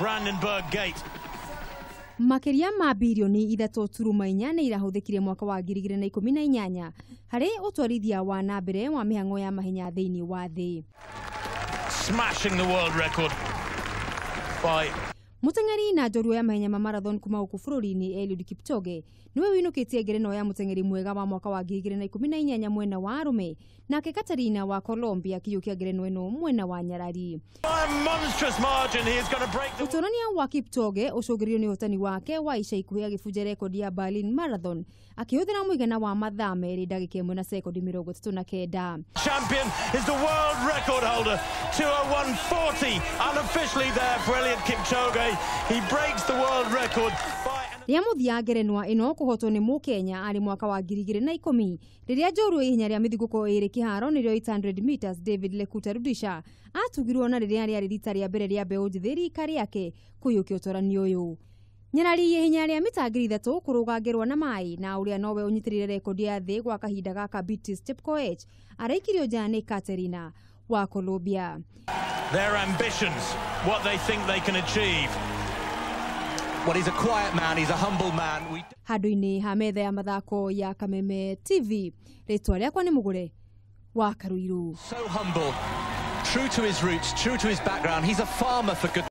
Brandenburg Gate. Makiria ma bilioni 3.8 nĩ irahuthĩkire mwaka wa 2018 harĩ ũtwarithia wa na mbere wa mĩhang'o ya mahenya thĩinĩ wa thĩ. Smashing the world record by muteng'eri na njorua ya mahenya ma marathon kuma gũkũ bũrũri-inĩ Kipchoge niwe winukitie ngerenwa ya muteng'eri mwega wa mwaka wa 2018 mwena wa arume, nake Katarina wa Colombia akiyũkia ngerenwa ĩno mwena wa nyarari. Ũtonania wa Kipchoge ũcũngĩrĩirio nĩ ũhotani wake wa ica ikuhĩ agĩbunja rekodi ya Berlin Marathon akĩhũthĩra mũigana wa mathaa merĩ ndagĩka 1 na sekondi 39. Champion is the world record holder, 2:01:40, unofficially there, brilliant Kipchoge. He breaks the world record by Rĩa mũthia ngerenwa ĩno kũhotwo nĩ Mũkenya arĩ mwaka wa 2010 rĩrĩa njorua ihenya rĩa mĩthingũko ĩrĩ kĩharo nĩrĩo 800 meters David Lekuta Rudisha atugirwo na rĩrĩa rĩarĩ rita rĩa mbere rĩa mbeũ njĩthĩ rika rĩake kũiyũkia ũtorani ũyũ. Nyarari ihenya rĩa mita 300 kũrũgangĩrwo na maĩ na ũrĩa nowe ũnyitĩrĩire rekodi ya thĩ gwa kahinda gaka Kipchoge araikirio nja nĩ Katarina wa Colombia. Their ambitions, what they think they can achieve. Well, he's a quiet man, he's a humble man. Handũ-inĩ ha metha ya mathako ya Kameme TV, rĩtwa rĩakwa nĩ Mũgũre wa Karuiru. So humble, true to his roots, true to his background. He's a farmer for good.